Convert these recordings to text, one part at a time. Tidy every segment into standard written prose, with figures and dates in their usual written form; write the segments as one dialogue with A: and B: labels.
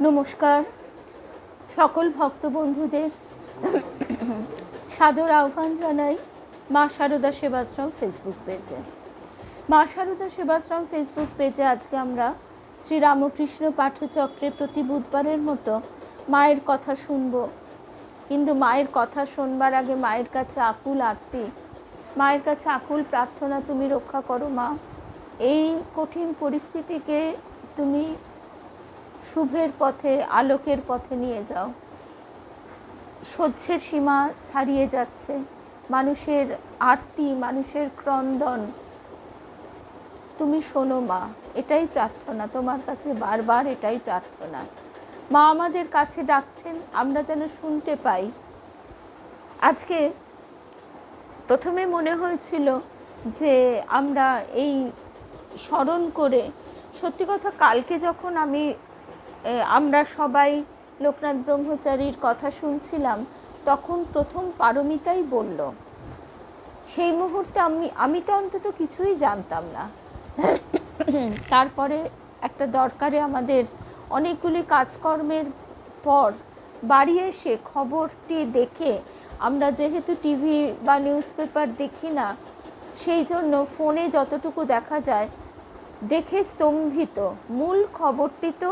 A: নমস্কার সকল ভক্ত বন্ধুদের সাদর আহ্বান জানাই মা শারদা সেবাশ্রম ফেসবুক পেজে। মা শারদা সেবাশ্রম ফেসবুক পেজে আজকে আমরা শ্রী রামকৃষ্ণ পাঠচক্রে প্রতি বুধবারের মতো মায়ের কথা শুনব। কিন্তু মায়ের কথা শুনবার আগে মায়ের কাছে আকুল আরতি, মায়ের কাছে আকুল প্রার্থনা, তুমি রক্ষা করো মা, এই কঠিন পরিস্থিতিকে তুমি শুভের পথে, আলোকের পথে নিয়ে যাও। সহ্যের সীমা ছাড়িয়ে যাচ্ছে, মানুষের আরতি, মানুষের ক্রন্দন, তুমি শোনো মা, এটাই প্রার্থনা তোমার কাছে, বারবার এটাই প্রার্থনা। মা আমাদের কাছে ডাকছেন, আমরা যেন শুনতে পাই। আজকে প্রথমে মনে হয়েছিল যে আমরা এই স্মরণ করে, সত্যি কথা কালকে যখন আমরা সবাই লোকনাথ ব্রহ্মচারীর কথা শুনছিলাম, তখন প্রথম পারমিতাই বলল। সেই মুহূর্তে আমি তো অন্তত কিছুই জানতাম না। তারপরে একটা দরকারে আমাদের অনেকগুলি কাজকর্মের পর বাড়ি এসে খবরটি দেখে, আমরা যেহেতু টিভি বা নিউজ পেপার দেখি না, সেই জন্য ফোনে যতটুকু দেখা যায় দেখে স্তম্ভিত। মূল খবরটি তো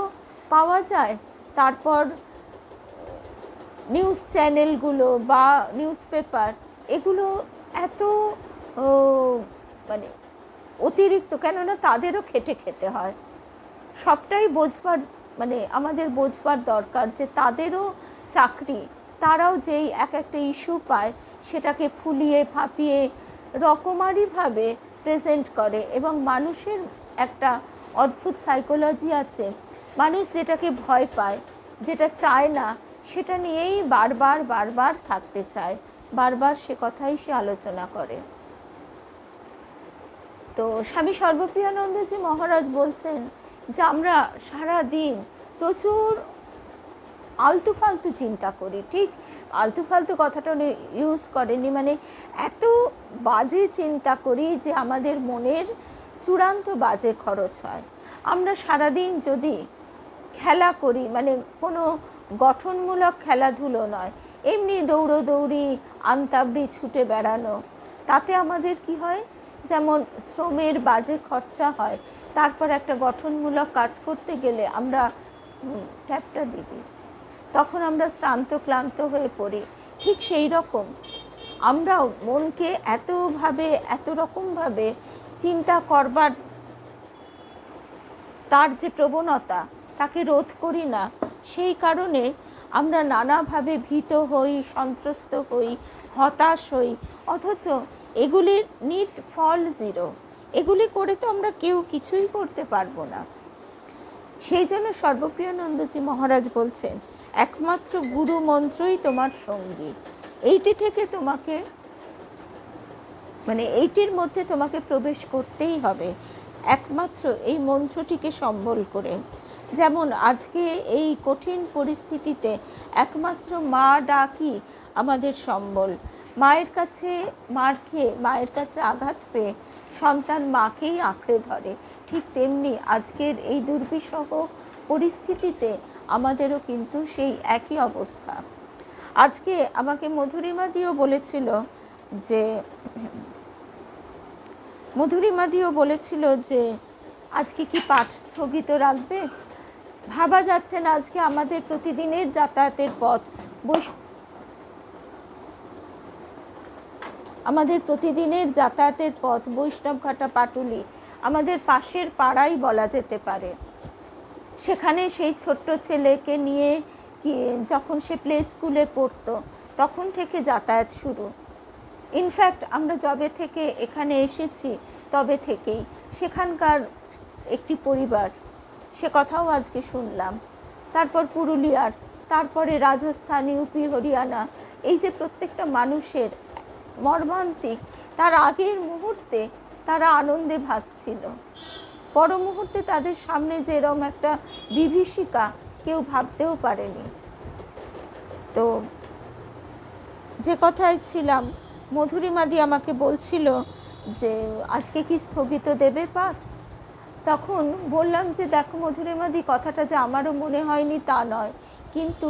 A: পাওয়া যায়, তারপর নিউজ চ্যানেলগুলো বা নিউজ পেপার এগুলো এত মানে অতিরিক্ত, কেননা তাদেরও খেতে হয়, সবটাই বোঝবার, আমাদের বোঝবার দরকার যে তাদেরও চাকরি, তারাও যেই একটা ইস্যু পায় সেটাকে ফুলিয়ে ফাঁপিয়ে রকমারিভাবে প্রেজেন্ট করে। এবং মানুষের একটা অদ্ভুত সাইকোলজি আছে, মানুষ যেটাকে ভয় পায়, যেটা চায় না, সেটা নিয়েই বারবার থাকতে চায়, বারবার সে কথাই সে আলোচনা করে। তো স্বামী সর্বপ্রিয়ানন্দজি মহারাজ বলছেন যে আমরা সারা দিন প্রচুর আলতু ফালতু চিন্তা করি। ঠিক আলতু ফালতু কথাটা ইউজ করেনি, এত বাজে চিন্তা করি যে আমাদের মনের চূড়ান্ত বাজে খরচ হয়। আমরা সারাদিন যদি খেলা করি, কোনো গঠনমূলক খেলাধুলো নয়, এমনি দৌড়ি আন্তাবড়ি ছুটে বেড়ানো, তাতে আমাদের কি হয়, যেমন শ্রমের বাজে খরচা হয়, তারপর একটা গঠনমূলক কাজ করতে গেলে আমরা ট্যাপটা দিই, তখন আমরা শ্রান্ত ক্লান্ত হয়ে পড়ি। ঠিক সেই রকম আমরাও মনকে এত রকমভাবে চিন্তা করবার তার যে প্রবণতা, তাকে রোধ করি না। সেই কারণে আমরা নানাভাবে ভীত হই, সন্ত্রস্ত হই, হতাশ হই, অথচ এগুলির নিট ফল জিরো। এগুলি করে তো আমরা কেউ কিছুই করতে পারবো না। সেই জন্য সর্বপ্রিয়ানন্দজি মহারাজ বলছেন, একমাত্র গুরু মন্ত্রই তোমার সঙ্গী। এইটি থেকে তোমাকে, এইটির মধ্যে তোমাকে প্রবেশ করতেই হবে, একমাত্র এই মন্ত্রটিকে সম্বল করে। যেমন আজকে এই কঠিন পরিস্থিতিতে একমাত্র মা ডাকি আমাদের সম্বল। মায়ের কাছে মার খেয়ে, মায়ের কাছে আঘাত পেয়ে সন্তান মাকেই আঁকড়ে ধরে। ঠিক তেমনি আজকের এই দুর্বিষহ পরিস্থিতিতে আমাদেরও কিন্তু সেই একই অবস্থা। আজকে আমাকে মধুরিমাদিও বলেছিল যে আজকে কি পাঠ স্থগিত রাখবে। ভাবা যাচ্ছে না, আজকে আমাদের প্রতিদিনের যাতায়াতের পথ বৈষ্ণবঘাটা পাটুলি, আমাদের পাশের পাড়াই বলা যেতে পারে। সেখানে সেই ছোট্ট ছেলেকে নিয়ে যখন সে প্লে স্কুলে পড়তো, তখন থেকে যাতায়াত শুরু। ইনফ্যাক্ট আমরা যবে থেকে এখানে এসেছি তবে থেকেই সেখানকার একটি পরিবার, সে কথাও আজকে শুনলাম। তারপর পুরুলিয়ার, তারপরে রাজস্থান, ইউপি, হরিয়ানা, এই যে প্রত্যেকটা মানুষের মর্মান্তিক, তার আগের মুহূর্তে তারা আনন্দে ভাসছিল, পর মুহূর্তে তাদের সামনে যে এরকম একটা বিভীষিকা কেউ ভাবতেও পারেনি। তো যে কথায় ছিলাম, মধুরিমাদি আমাকে বলছিল যে আজকে কি স্থগিত দেবে পাঠ। তখন বললাম যে দেখো মধুরিমাদি, কথাটা যে আমারও মনে হয়নি তা নয়, কিন্তু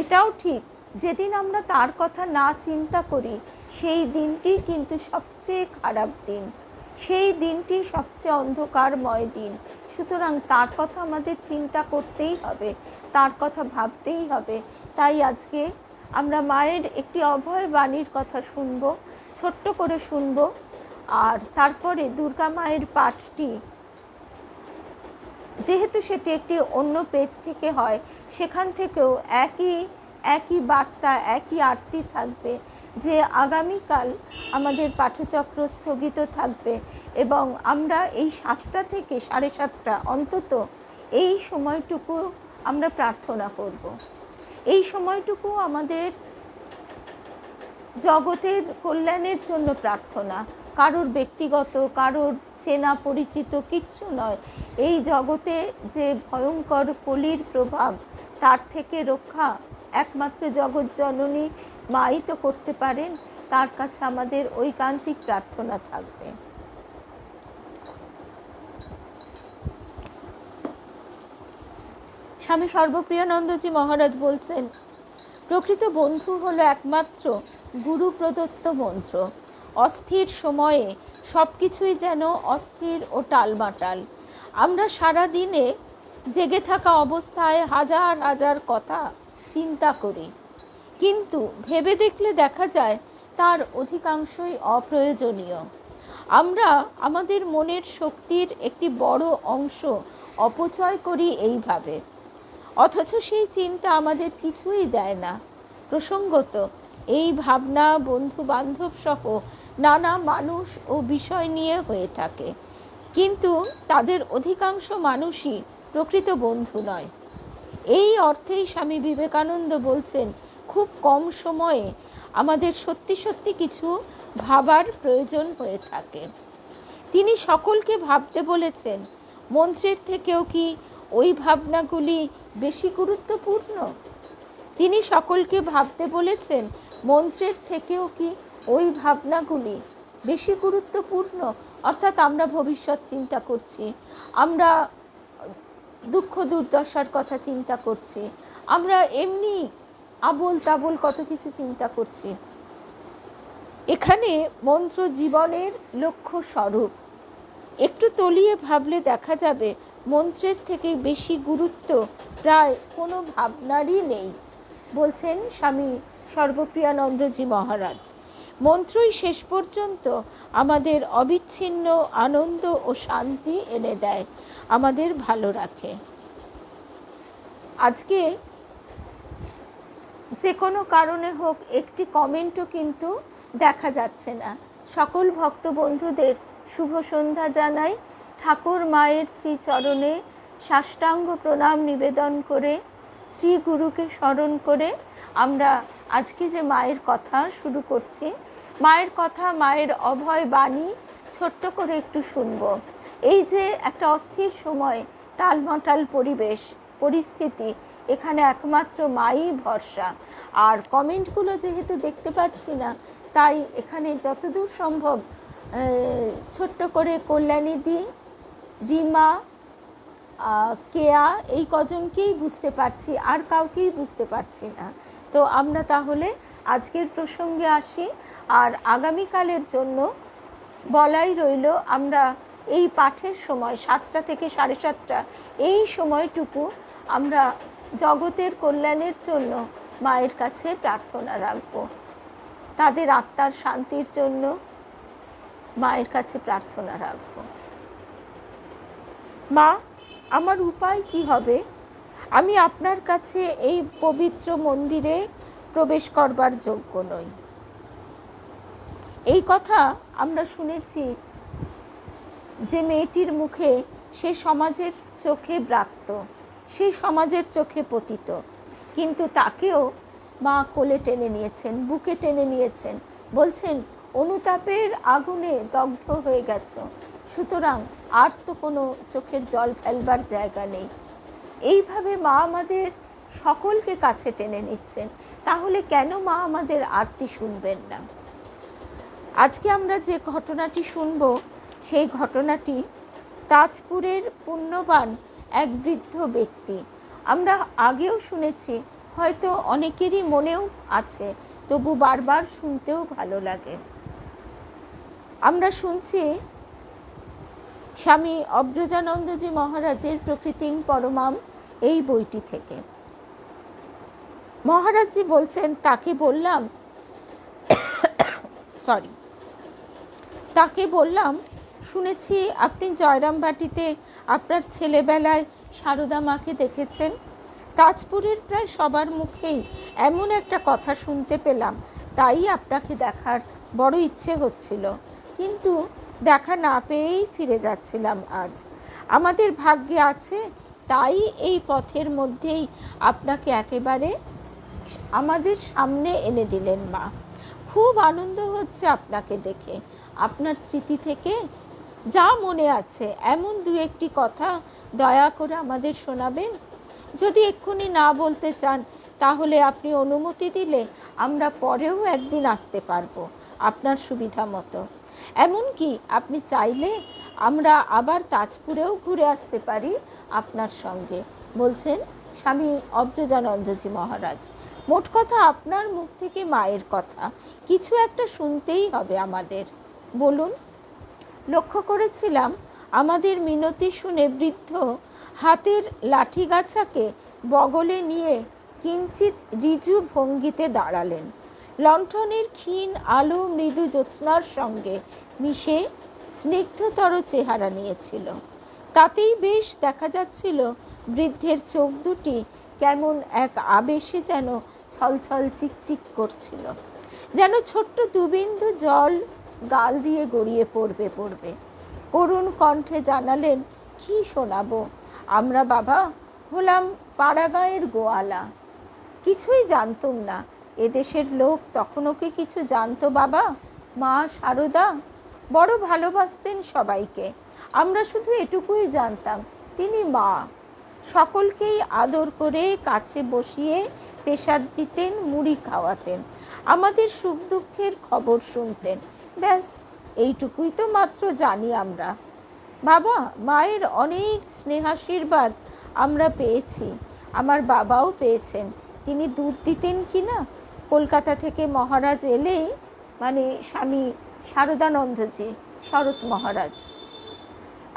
A: এটাও ঠিক, যেদিন আমরা তার কথা না চিন্তা করি সেই দিনটি কিন্তু সবচেয়ে খারাপ দিন, সেই দিনটি সবচেয়ে অন্ধকারময় দিন। সুতরাং তার কথা আমাদের চিন্তা করতেই হবে, তার কথা ভাবতেই হবে। তাই আজকে আমরা মায়ের একটি অভয় বাণীর কথা শুনব, ছোট্ট করে শুনব, আর তারপরে দুর্গা মায়ের পাঠটি, যেহেতু সেটি একটি অন্য পেজ থেকে হয়, সেখান থেকেও একই বার্তা, একই আরতি থাকবে, যে আগামীকাল আমাদের পাঠচক্র স্থগিত থাকবে এবং আমরা এই 7টা থেকে 7:30 অন্তত এই সময়টুকু আমরা প্রার্থনা করব। এই সময়টুকু আমাদের জগতের কল্যাণের জন্য প্রার্থনা, কারোর ব্যক্তিগত, কারোর চেনা পরিচিত কিচ্ছু নয়। এই জগতে যে ভয়ঙ্কর কলির প্রভাব, তার থেকে রক্ষা একমাত্র জগৎ জননী মাই তো করতে পারেন। তার কাছে আমাদের ঐকান্তিক প্রার্থনা থাকবে। স্বামী সর্বপ্রিয়ানন্দজি মহারাজ বলছেন, প্রকৃত বন্ধু হলো একমাত্র গুরু প্রদত্ত মন্ত্র। অস্থির সময়ে সব কিছুই যেন অস্থির ও টালমাটাল। আমরা সারা দিনে জেগে থাকা অবস্থায় হাজার হাজার কথা চিন্তা করি, কিন্তু ভেবে দেখলে দেখা যায় তার অধিকাংশই অপ্রয়োজনীয়। আমরা আমাদের মনের শক্তির একটি বড় অংশ অপচয় করি এইভাবে, অথচ সেই চিন্তা আমাদের কিছুই দেয় না। প্রসঙ্গত এই ভাবনা বন্ধু বান্ধব সহ নানা মানুষ ও বিষয় নিয়ে হয়ে থাকে, কিন্তু তাদের অধিকাংশ মানুষই প্রকৃত বন্ধু নয়। এই অর্থেই স্বামী বিবেকানন্দ বলছেন, খুব কম সময়ে আমাদের সত্যি সত্যি কিছু ভাবার প্রয়োজন হয়ে থাকে। তিনি সকলকে ভাবতে বলেছেন, মন্ত্রের থেকেও কি ওই ভাবনাগুলি বেশি গুরুত্বপূর্ণ? তিনি সকলকে ভাবতে বলেছেন, মন্ত্রের থেকেও কি ওই ভাবনাগুলি বেশি গুরুত্বপূর্ণ? অর্থাৎ আমরা ভবিষ্যৎ চিন্তা করছি, আমরা দুঃখ দুর্দশার কথা চিন্তা করছি, আমরা এমনি আবোল তাবোল কত কিছু চিন্তা করছি। এখানে মন্ত্র জীবনের লক্ষ্য স্বরূপ। একটু তলিয়ে ভাবলে দেখা যাবে মন্ত্রের থেকে বেশি গুরুত্ব প্রায় কোনো ভাবনারই নেই। বলছেন স্বামী সর্বপ্রিয়ানন্দজি মহারাজ, মন্ত্রই শেষ পর্যন্ত আমাদের অবিচ্ছিন্ন আনন্দ ও শান্তি এনে দেয়, আমাদের ভালো রাখে। আজকে যে কোনো কারণে হোক একটি কমেন্টও কিন্তু দেখা যাচ্ছে না। সকল ভক্ত বন্ধুদের শুভ সন্ধ্যা জানাই। ঠাকুর মায়ের শ্রীচরণে সাষ্টাঙ্গ প্রণাম নিবেদন করে, শ্রী গুরুকে স্মরণ করে আমরা আজকে যে মায়ের কথা শুরু করছি, মায়ের কথা, মায়ের অভয় বাণী ছোট্ট করে একটু শুনব। এই যে একটা অস্থির সময়, টালমাটাল পরিস্থিতি, এখানে একমাত্র মাই ভরসা। আর কমেন্টগুলো যেহেতু দেখতে পাচ্ছি না, তাই এখানে যতদূর সম্ভব ছোট্ট করে কল্যাণীদি, রিমা, কেয়া, এই কজনকেই বুঝতে পারছি, আর কাউকেই বুঝতে পারছি না। তো আমরা তাহলে আজকের প্রসঙ্গে আসি। আর আগামীকালের জন্য বলাই রইল, আমরা এই পাঠের সময় 7টা থেকে 7:30 এই সময়টুকু আমরা জগতের কল্যাণের জন্য মায়ের কাছে প্রার্থনা রাখব, তাদের আত্মার শান্তির জন্য মায়ের কাছে প্রার্থনা রাখব। মা, আমার উপায় কি হবে? আমি আপনার কাছে এই পবিত্র মন্দিরে প্রবেশ করবার যোগ্য নই। এই কথা আমরা শুনেছি যে মেয়েটির মুখে, সে সমাজের চোখে ব্রাত্য, সেই সমাজের চোখে পতিত, কিন্তু তাকেও মা কোলে টেনে নিয়েছেন, বুকে টেনে নিয়েছেন, বলছেন অনুতাপের আগুনে দগ্ধ হয়ে গেছ, সুতরাং আর তো কোনো চোখের জল ফেলবার জায়গা নেই। এইভাবে মা আমাদের সকলকে কাছে টেনে নিচ্ছেন। তাহলে কেন মা আমাদের আরতি শুনবেন না? আজকে আমরা যে ঘটনাটি শুনব, সেই ঘটনাটি তাজপুরের পুণ্যবান এক বৃদ্ধ ব্যক্তি। আমরা আগেও শুনেছি, হয়তো অনেকেরই মনেও আছে, তবু বারবার শুনতেও ভালো লাগে। আমরা শুনছি স্বামী অবজোজানন্দজি মহারাজের প্রকৃতিং পরমাম এই বইটি থেকে। মহারাজজি বলছেন, তাকে বললাম শুনেছি আপনি জয়রামবাটিতে আপনার ছেলেবেলায় সারদা মাকে দেখেছেন। তাজপুরের প্রায় সবার মুখেই এমন একটা কথা শুনতে পেলাম, তাই আপনাকে দেখার বড় ইচ্ছে হচ্ছিল, কিন্তু দেখা না পেয়েই ফিরে যাচ্ছিলাম আজ। আমাদের ভাগ্যে আছে, তাই এই পথের মধ্যেই আপনাকে একেবারে আমাদের সামনে এনে দিলেন মা। খুব আনন্দ হচ্ছে আপনাকে দেখে। আপনার স্মৃতি থেকে যা মনে আছে এমন দু একটি কথা দয়া করে আমাদের শোনাবেন। যদি এক্ষুনি না বলতে চান, তাহলে আপনি অনুমতি দিলে আমরা পরেও একদিন আসতে পারবো আপনার সুবিধা মতো। এমনকি আপনি চাইলে আমরা আবার তাজপুরেও ঘুরে আসতে পারি আপনার সঙ্গে, বলছেন স্বামী অবজোজানন্দজি মহারাজ। মোট কথা, আপনার মুখ থেকে মায়ের কথা কিছু একটা শুনতেই হবে আমাদের। বলুন। লক্ষ্য করেছিলাম আমাদের মিনতি শুনে বৃদ্ধ হাতের লাঠিগাছাকে বগলে নিয়ে কিঞ্চিত ঋজু ভঙ্গিতে দাঁড়ালেন। লণ্ঠনের ক্ষীণ আলো মৃদু জ্যোৎস্নার সঙ্গে মিশে স্নিগ্ধতর চেহারা নিয়েছিল। তাতেই বেশ দেখা যাচ্ছিল বৃদ্ধের চোখ দুটি কেমন এক আবেশে যেন ছলছল চিকচিক করছিল, যেন ছোট্ট দুবিন্দু জল গাল দিয়ে গড়িয়ে পড়বে। করুণ কণ্ঠে জানালেন, কি শোনাবো, আমরা বাবা হলাম পাড়াগাঁয়ের গোয়ালা, কিছুই জানতুম না। এদেশের লোক তখনও কি কিছু জানতো বাবা? মা সারদা বড় ভালোবাসতেন সবাইকে, আমরা শুধু এটুকুই জানতাম, তিনি মা। সকলকেই আদর করে কাছে বসিয়ে পেশাদ দিতেন, মুড়ি খাওয়াতেন, আমাদের সুখ দুঃখের খবর শুনতেন। ব্যাস এইটুকুই তো মাত্র জানি আমরা। বাবা, মায়ের অনেক স্নেহাশীর্বাদ আমরা পেয়েছি, আমার বাবাও পেয়েছেন। তিনি দুধ দিতেন কি না, কলকাতা থেকে মহারাজ এলেই, মানে স্বামী শারদানন্দজি, শরৎ মহারাজ,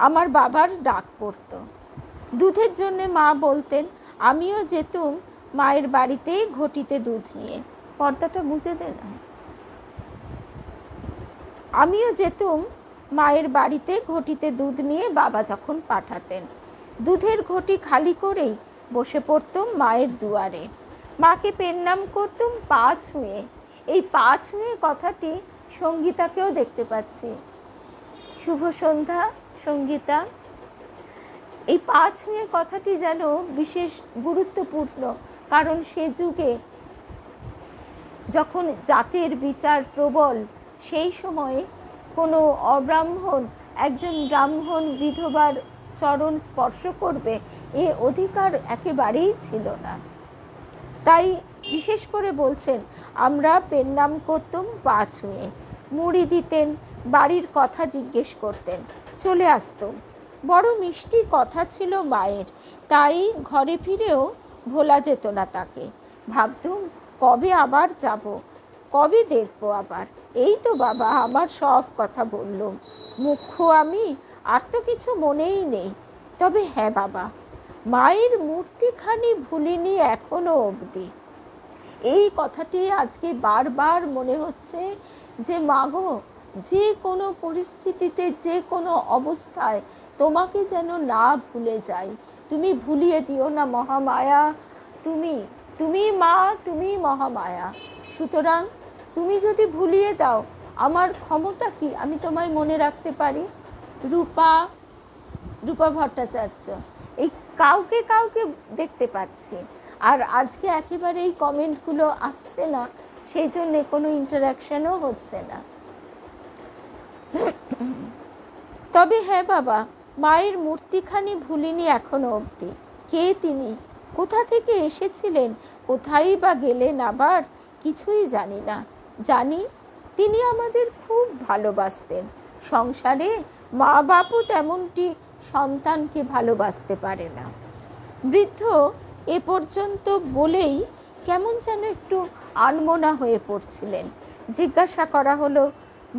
A: আমার বাবার ডাক পড়ত দুধের জন্যে। মা বলতেন আমিও যেতুম মায়ের বাড়িতে ঘটিতে দুধ নিয়ে। পর্দাটা মুছে দে না। আমিও যেতুম মায়ের বাড়িতে ঘটিতে দুধ নিয়ে, বাবা যখন পাঠাতেন। দুধের ঘটি খালি করেই বসে পড়তুম মায়ের দুয়ারে। মাকে পেন্নাম করতুম পা ছুঁয়ে। এই পা ছুঁয়ে কথাটি সঙ্গীতাকেও দেখতে পাচ্ছি। শুভ সন্ধ্যা সঙ্গীতা। এই পা ছুঁয়ে কথাটি যেন বিশেষ গুরুত্বপূর্ণ, কারণ সে যুগে যখন জাতের বিচার প্রবল, সেই সময়ে কোনো অব্রাহ্মণ একজন ব্রাহ্মণ বিধবার চরণ স্পর্শ করবে, এ অধিকার একেবারেই ছিল না। তাই বিশেষ করে বলছেন, আমরা পেন্নাম করতুম পা ছুঁয়ে। মুড়ি দিতেন, বাড়ির কথা জিজ্ঞেস করতেন, চলে আসতুম। বড় মিষ্টি কথা ছিল মায়ের, তাই ঘরে ফিরেও ভোলা যেত না তাকে। ভাবতুম কবে আবার যাব, কবে দেখবো আবার। এই তো বাবা আমার সব কথা বললুম, মুখ্য আমি, আর তো কিছু মনেই নেই। তবে হ্যাঁ বাবা, মায়ের মূর্তিখানি ভুলিনি এখনো অবধি। এই কথাটি আজকে বারবার মনে হচ্ছে যে মাগো, যে কোনো পরিস্থিতিতে, যে কোনো অবস্থায় তোমাকে যেন না ভুলে যাই। তুমি ভুলিয়ে দিও না মহামায়া, তুমি মা, তুমি মহামায়া। সুতরাং তুমি যদি ভুলিয়ে দাও, আমার ক্ষমতা কি আমি তোমায় মনে রাখতে পারি? রূপা ভট্টাচার্য। এই কাউকে দেখতে পাচ্ছি, আর আজকে একেবারে এই কমেন্টগুলো আসছে না, সেই জন্যে কোনো ইন্টারাকশনও হচ্ছে না। তবে হ্যাঁ বাবা, মায়ের মূর্তিখানি ভুলিনি এখনো অবধি। কে তিনি, কোথা থেকে এসেছিলেন, কোথায় বা গেলেন আবার, কিছুই জানি না। জানি তিনি আমাদের খুব ভালোবাসতেন। সংসারে মা বাপও তেমনটি সন্তানকে ভালোবাসতে পারে না। বৃদ্ধ এ পর্যন্ত বলেই কেমন যেন একটু আনমনা হয়ে পড়ছিলেন। জিজ্ঞাসা করা হলো,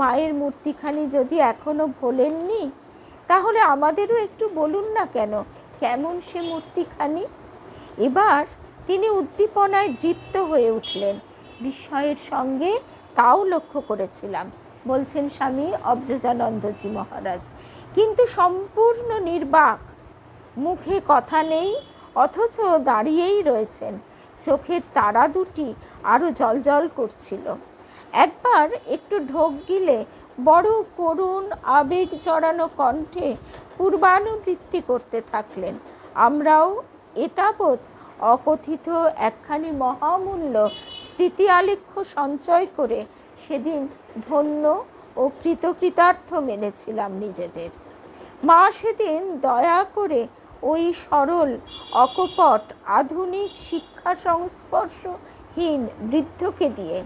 A: মায়ের মূর্তিখানি যদি এখনো ভোলেননি, তাহলে আমাদেরও একটু বলুন না কেন, কেমন সে মূর্তিখানি। এবার তিনি উদ্দীপনায় দৃপ্ত হয়ে উঠলেন, বিস্ময়ের সঙ্গে। তাও লক্ষ্য করেছিলাম, বলছেন স্বামী অবজেজানন্দজি মহারাজ, কিন্তু সম্পূর্ণ নির্বাক, মুখে কথা নেই, অথচ দাঁড়িয়েই রয়েছেন। চোখের তারা দুটি আরো জলজল করছিল। একবার একটু ঢোক গিলে বড় করুণ আবেগ জড়ানো কণ্ঠে পূর্বানুবৃত্তি করতে থাকলেন। আমরাও এতাবৎ অকথিত একখানি মহামূল্য স্মৃতি আলেখ্য সঞ্চয় করে সেদিন ধন্য ও কৃতকৃতার্থ মেনেছিলাম নিজেদের। মা সেদিন দয়া করে ওই সরল অকপট আধুনিক শিক্ষা সংস্পর্শহীন বৃদ্ধকে দিয়ে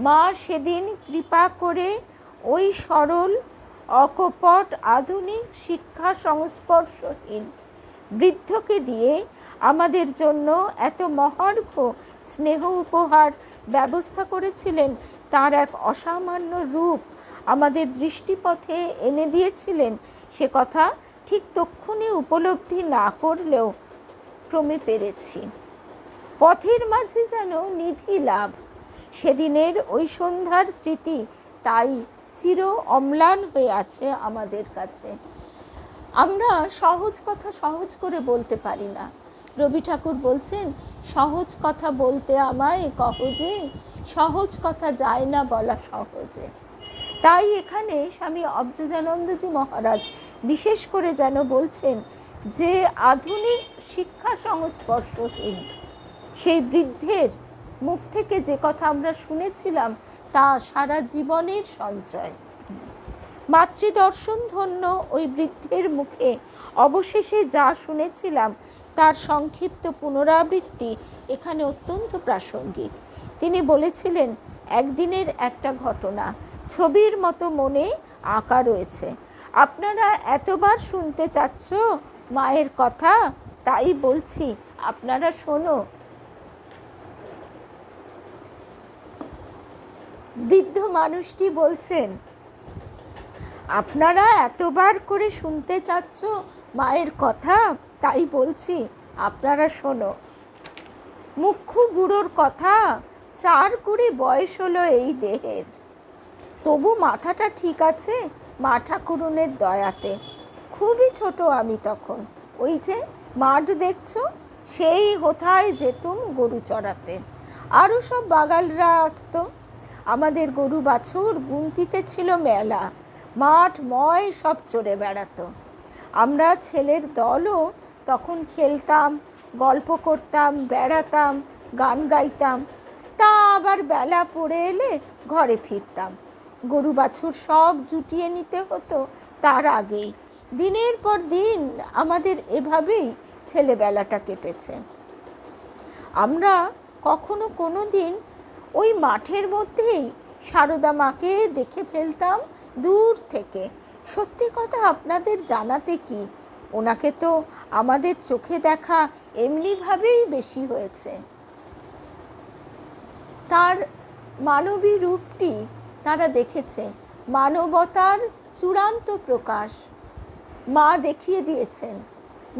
A: মা সেদিন কৃপা করে ওই সরল অকপট আধুনিক শিক্ষা সংস্পর্শহীন বৃদ্ধকে দিয়ে আমাদের জন্য এত মহার্ঘ স্নেহ উপহার ব্যবস্থা করেছিলেন, তার এক অসামান্য রূপ আমাদের দৃষ্টিপথে এনে দিয়েছিলেন। সে কথা ঠিক তক্ষুনি উপলব্ধি না করলেও ক্রমে পেরেছি। পথের মাঝে যেন নিধি লাভ। সেদিনের ওই সন্ধ্যার স্মৃতি তাই চির অম্লান হয়ে আছে আমাদের কাছে। আমরা সহজ কথা সহজ করে বলতে পারি না। রবি ঠাকুর বলছেন, সহজ কথা বলতে আমায় কহজে, সহজ কথা যায় না বলা সহজে। তাই এখানে স্বামী অবজেজানন্দজি মহারাজ বিশেষ করে যেন বলছেন যে আধুনিক শিক্ষা সংস্পর্শহীন সেই বৃদ্ধের মুখ থেকে যে কথা আমরা শুনেছিলাম তা সারা জীবনের সঞ্চয়। মাতৃদর্শন ধন্য ওই বৃদ্ধের মুখে অবশেষে যা শুনেছিলাম তার সংক্ষিপ্ত পুনরাবৃত্তি এখানে অত্যন্ত প্রাসঙ্গিক। তিনি বলেছিলেন, একদিনের একটা ঘটনা ছবির মতো মনে আঁকা রয়েছে। আপনারা এতবার শুনতে চাচ্ছ মায়ের কথা, তাই বলছি, আপনারা শোনো। বৃদ্ধ মানুষটি বলছেন, আপনারা এতবার করে শুনতে চাচ্ছ মায়ের কথা, তাই বলছি, আপনারা শোনো। মুখ্য বুড়োর কথা, 4 কুড়ি বয়স হলো এই দেহের, তবু মাথাটা ঠিক আছে মা ঠাকুরুনের দয়াতে। খুবই ছোট আমি তখন। ওই যে মাঠ দেখছো, সেই হোথায় যেতুম গরু চড়াতে। আরও সব বাগালরা আসতো। আমাদের গরু বাছুর গুনতিতে ছিল মেলা, মাঠ ময় সব চড়ে বেড়াতো। আমরা ছেলের দলও তখন খেলতাম, গল্প করতাম, বেড়াতাম, গান গাইতাম। তা আবার বেলা পড়ে এলে ঘরে ফিরতাম। গরু বাছুর সব জুটিয়ে নিতে হতো তার আগেই। দিনের পর দিন আমাদের এভাবেই ছেলেবেলাটা কেটেছে। আমরা কখনো কোনো দিন ওই মাঠের মধ্যেই সারদা মাকে দেখে ফেলতাম দূর থেকে। সত্যি কথা আপনাদের জানাতে কি, ওনাকে তো আমাদের চোখে দেখা এমনিভাবেই বেশি হয়েছে। তার মানবী রূপটি তারা দেখেছে, মানবতার চূড়ান্ত প্রকাশ মা দেখিয়ে দিয়েছেন।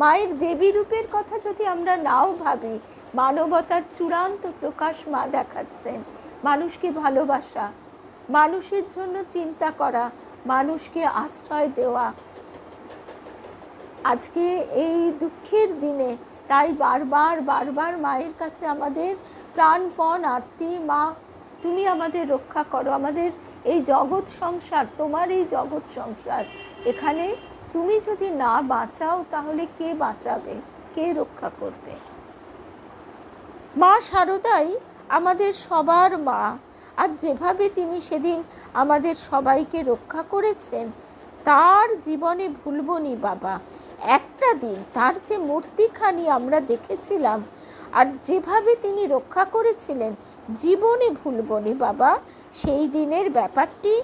A: মায়ের দেবী রূপের কথা যদি আমরা নাও ভাবি, মানবতার চূড়ান্ত প্রকাশ মা দেখাচ্ছেন। মানুষকে ভালোবাসা, মানুষের জন্য চিন্তা করা, মানুষকে আশ্রয় দেওয়া। আজকে এই দুঃখের দিনে তাই বারবার বারবার মায়ের কাছে আমাদের প্রাণপণ আরতি, মা তুমি আমাদের রক্ষা করো, আমাদের এই জগৎ সংসার, তোমার এই জগৎ সংসার, এখানে তুমি যদি না বাঁচাও তাহলে কে বাঁচাবে, কে রক্ষা করবে? মা শারদাই আমাদের সবার মা। আর যেভাবে তিনি সেদিন আমাদের সবাইকে রক্ষা করেছেন, তার জীবনে ভুলবনি বাবা। একটা দিন তার যে মূর্তিখানি আমরা দেখেছিলাম আর যেভাবে তিনি রক্ষা করেছিলেন, জীবনে ভুলবনি বাবা। সেই দিনের ব্যাপারটি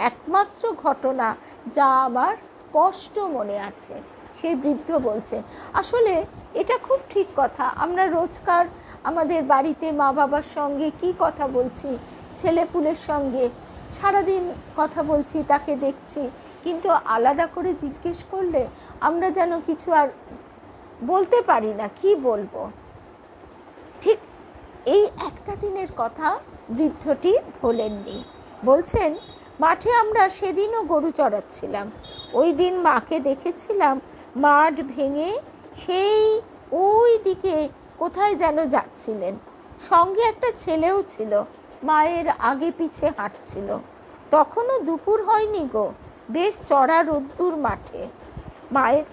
A: একমাত্র ঘটনা যা আমার স্পষ্ট মনে আছে। সেই বৃদ্ধ বলছে। আসলে এটা খুব ঠিক কথা। আমরা রোজকার আমাদের বাড়িতে মা বাবার সঙ্গে কি কথা বলছি, ছেলেপুলের সঙ্গে সারাদিন কথা বলছি, তাকে দেখছি, কিন্তু আলাদা করে জিজ্ঞেস করলে আমরা যেন কিছু আর বলতে পারি না, কি বলবো। ঠিক এই একটা দিনের কথা বৃদ্ধটি ভোলেননি। বলছেন, মাঠে আমরা সেদিনও গরু চড়াচ্ছিলাম। ওই দিন মাকে দেখেছিলাম মাঠ ভেঙে সেই ওই দিকে কোথায় যেন যাচ্ছিলেন। সঙ্গে একটা ছেলেও ছিল, মায়ের আগে পিছে হাঁটছিল। তখনও দুপুর হয়নি গো, বেশ চড়া রোদ্দুর মাঠে। মায়ের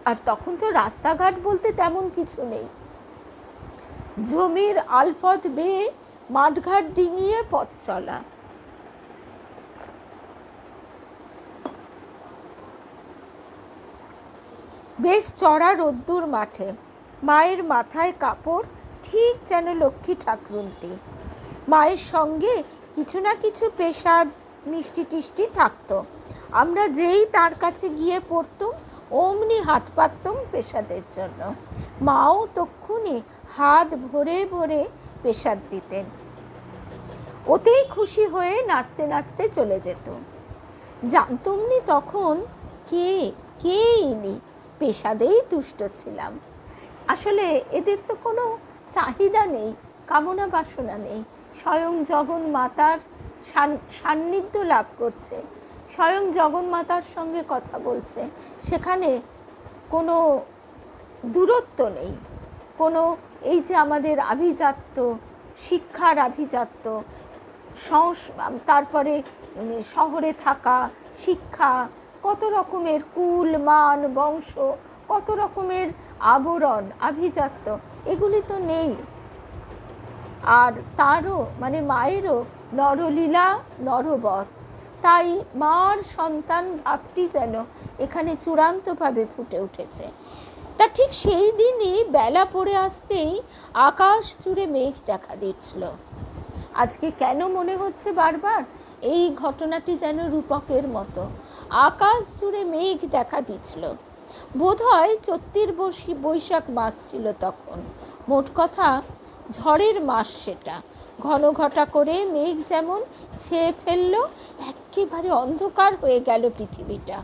A: আর তখন তো রাস্তাঘাট বলতে তেমন কিছু নেই। জমির আলপথ বেয়ে মাঠঘাট ডিঙিয়ে পথ চলা। বেশ চড়া রোদ্দুর মাঠে মায়ের মাথায় কাপড় ঠিক যেন লক্ষ্মী ঠাকুরুনটি। মায়ের সঙ্গে কিছু না কিছু পেশাদ মিষ্টি টিষ্টি থাকতো। আমরা যেই তার কাছে গিয়ে পড়তুম অমনি হাত পাততুম পেশাদের জন্য। মাও তক্ষুনি হাত ভরে ভরে পেশাদ দিতেন। ওতেই খুশি হয়ে নাচতে নাচতে চলে যেত। জানতুমনি তখন কে কে ইনি, পেশাদেই তুষ্ট ছিলাম। আসলে এদের তো কোনো চাহিদা নেই, কামনা বাসনা নেই। স্বয়ং জগন্মাতার সান্নিধ্য লাভ করছে, স্বয়ং জগন্মাতার সঙ্গে কথা বলছে। সেখানে কোনো দূরত্ব নেই, কোনো এই যে আমাদের আভিজাত্য, শিক্ষার আভিজাত্য, তারপরে শহরে থাকা শিক্ষা, কত রকমের কুল মান বংশ, কত রকমের আবরণ আভিজাত্য, এগুলি তো নেই। আর তারও মানে মায়েরও নরলীলা নরবধ। তাই মার সন্তান ভাবটি যেন এখানে চূড়ান্তভাবে ফুটে উঠেছে। তা ঠিক সেই দিনই বেলা পড়ে আসতেই আকাশ জুড়ে মেঘ দেখা দিচ্ছিল। আজকে কেন মনে হচ্ছে বারবার এই ঘটনাটি যেন রূপকের মতো। আকাশ জুড়ে মেঘ দেখা দিচ্ছিল। বোধহয় চৈত্র বৈশাখ মাস ছিল তখন। মোট কথা ঝড়ের মাস সেটা। ঘন ঘটা করে মেঘ যেমন ছেয়ে ফেললো, একেবারে অন্ধকার হয়ে গেল পৃথিবীটা।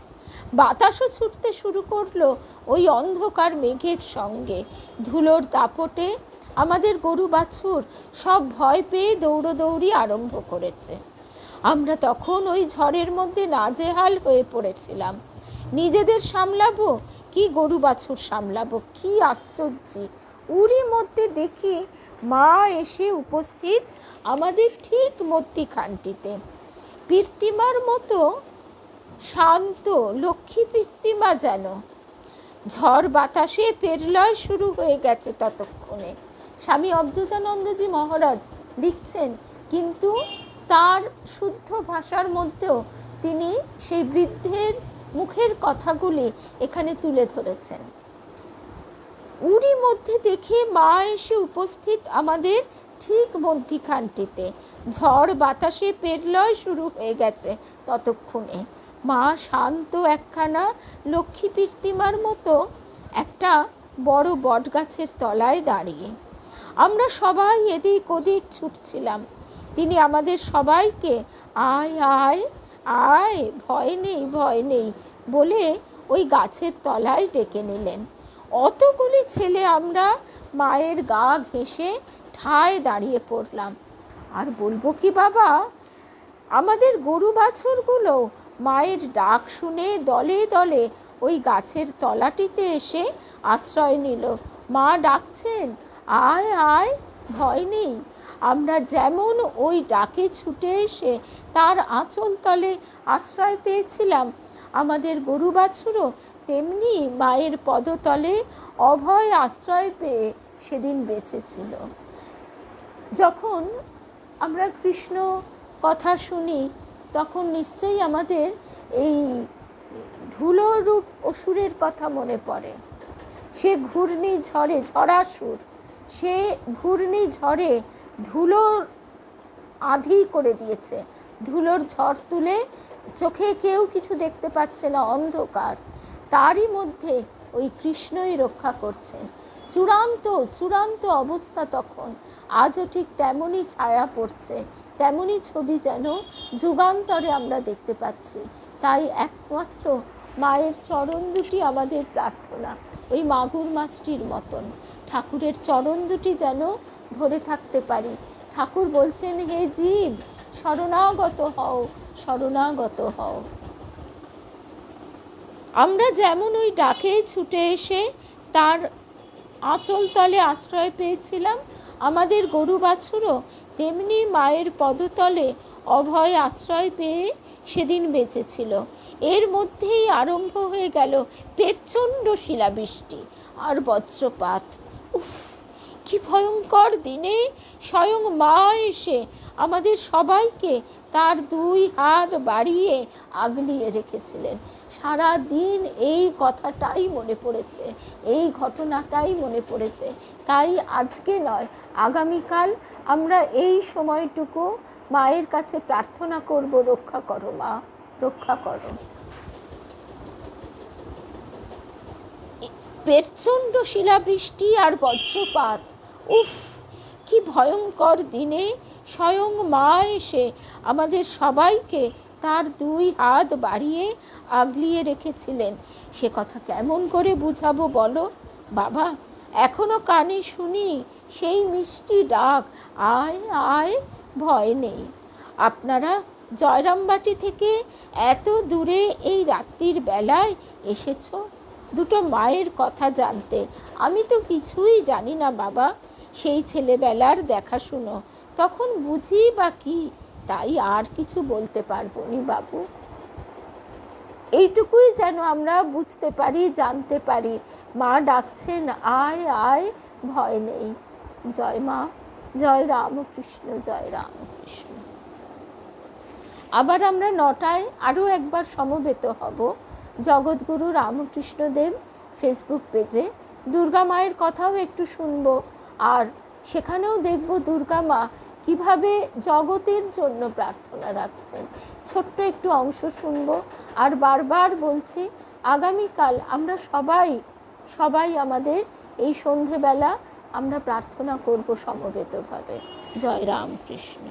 A: বাতাসও ছুটতে শুরু করলো ওই অন্ধকার মেঘের সঙ্গে। ধুলোর দাপটে আমাদের গরু বাছুর সব ভয় পেয়ে দৌড়দৌড়ি আরম্ভ করেছে। আমরা তখন ওই ঝড়ের মধ্যে নাজেহাল হয়ে পড়েছিলাম। নিজেদের সামলাবো কি গরু বাছুর সামলাবো, কি আশ্চর্য! উড়ি মধ্যে দেখি মা এসে উপস্থিত আমাদের ঠিক মধ্যিখানটিতে। পীর্তিমার মতো শান্ত লক্ষ্মী পীর্তিমা যেন। ঝড় বাতাসে পেরলয় শুরু হয়ে গেছে ততক্ষণে। স্বামী অবধূতানন্দজি মহারাজ লিখছেন, কিন্তু তার শুদ্ধ ভাষার মধ্যেও তিনি সেই বৃদ্ধের মুখের কথাগুলি এখানে তুলে ধরেছেন। উড়ি মধ্যে দেখে মা এসে উপস্থিত আমাদের ঠিক মধ্যিখানটিতে। ঝড় বাতাসে পেরলয় শুরু হয়ে গেছে ততক্ষণে। মা শান্ত একখানা লক্ষ্মী পীর্তিমার মতো একটা বড় বটগাছের তলায় দাঁড়িয়ে। আমরা সবাই এদিক ওদিক ছুটছিলাম। তিনি আমাদের সবাইকে আয় আয় আয়, ভয় নেই ভয় নেই বলে ওই গাছের তলায় ডেকে নিলেন। অতগুলি ছেলে আমরা মায়ের গা ঘেঁষে ঠায় দাঁড়িয়ে পড়লাম। আর বলবো কি বাবা, আমাদের গরু বাছুরগুলো মায়ের ডাক শুনে দলে দলে ওই গাছের তলাটিতে এসে আশ্রয় নিল। মা ডাকছেন, আয় আয়, ভয় নেই। আমরা যেমন ওই ডাকে ছুটে এসে তার আঁচল তলে আশ্রয় পেয়েছিলাম, আমাদের গরু বাছুরও তেমনি মায়ের পদতলে অভয় আশ্রয় পেয়ে সেদিন বেঁচেছিল। যখন আমরা কৃষ্ণ কথা শুনি তখন নিশ্চয়ই আমাদের এই ধুলোরূপ অসুরের কথা মনে পড়ে। সে ঘূর্ণি ঝড়ে, ঝড়াসুর, সে ঘূর্ণি ঝড়ে ধুলোর আঁধি করে দিয়েছে। ধুলোর ঝড় তুলে চোখে কেউ কিছু দেখতে পাচ্ছে না, অন্ধকার। তারই মধ্যে ওই কৃষ্ণই রক্ষা করছেন। চূড়ান্ত চূড়ান্ত অবস্থা তখন। আজও ঠিক তেমনই ছায়া পড়ছে, তেমনই ছবি যেন যুগান্তরে আমরা দেখতে পাচ্ছি। তাই একমাত্র মায়ের চরণ দুটি আমাদের প্রার্থনা, ওই মাগুর মাছটির মতন ঠাকুরের চরণ দুটি যেন ধরে থাকতে পারি। ঠাকুর বলছেন, হে জীব, শরণাগত হও, শরণাগত হও। আমরা যেমন ওই ডাকে ছুটে এসে তার আঁচল তলে আশ্রয় পেয়েছিলাম, আমাদের গরু বাছুরও তেমনি মায়ের পদতলে অভয় আশ্রয় পেয়ে সেদিন বেঁচেছিল। এর মধ্যেই আরম্ভ হয়ে গেল প্রচণ্ড শিলাবৃষ্টি আর বজ্রপাত। উফ, কি ভয়ঙ্কর দিনে স্বয়ং মা এসে আমাদের সবাইকে তার দুই হাত বাড়িয়ে আগলিয়ে রেখেছিলেন। সারা দিন এই কথাটাই মনে পড়েছে, এই ঘটনাটাই মনে পড়েছে। তাই আজকে নয়, আগামীকাল আমরা এই সময়টুকু মায়ের কাছে প্রার্থনা করব, রক্ষা করো মা, রক্ষা করো। প্রচণ্ড শিলাবৃষ্টি আর বজ্রপাত, উফ, কি ভয়ঙ্কর দিনে স্বয়ং মা এসে আমাদের সবাইকে তার দুই হাত বাড়িয়ে আগলিয়ে রেখেছিলেন। সে কথা কেমন করে বুঝাবো বলো বাবা? এখনো কানে শুনি সেই মিষ্টি ডাক, আয় আয়, ভয় নেই। আপনারা জয়রামবাটি থেকে এত দূরে এই রাত্রির বেলায় এসেছো দুটো মায়ের কথা জানতে। আমি তো কিছুই জানি না বাবা, সেই ছেলেবেলার দেখাশুনো, তখন বুঝি বা কি, তাই আর কিছু বলতে পারবো নি বাবু। এইটুকুই যেন আমরা বুঝতে পারি, জানতে পারি, মা ডাকছেন, আয় আয়, ভয় নেই। জয় মা, জয় রামকৃষ্ণ, জয় রামকৃষ্ণ। আবার আমরা 9টায় আরও একবার সমবেত হব জগৎগুরু রামকৃষ্ণদেব ফেসবুক পেজে। দুর্গা মায়ের কথাও একটু শুনবো, আর সেখানেও দেখব দুর্গা মা কীভাবে জগতের জন্য প্রার্থনা রাখছেন। ছোট্ট একটু অংশ শুনবো। আর বারবার বলছি, আগামীকাল আমরা সবাই আমাদের এই সন্ধেবেলা আমরা প্রার্থনা করব সমবেতভাবে। জয় রামকৃষ্ণ।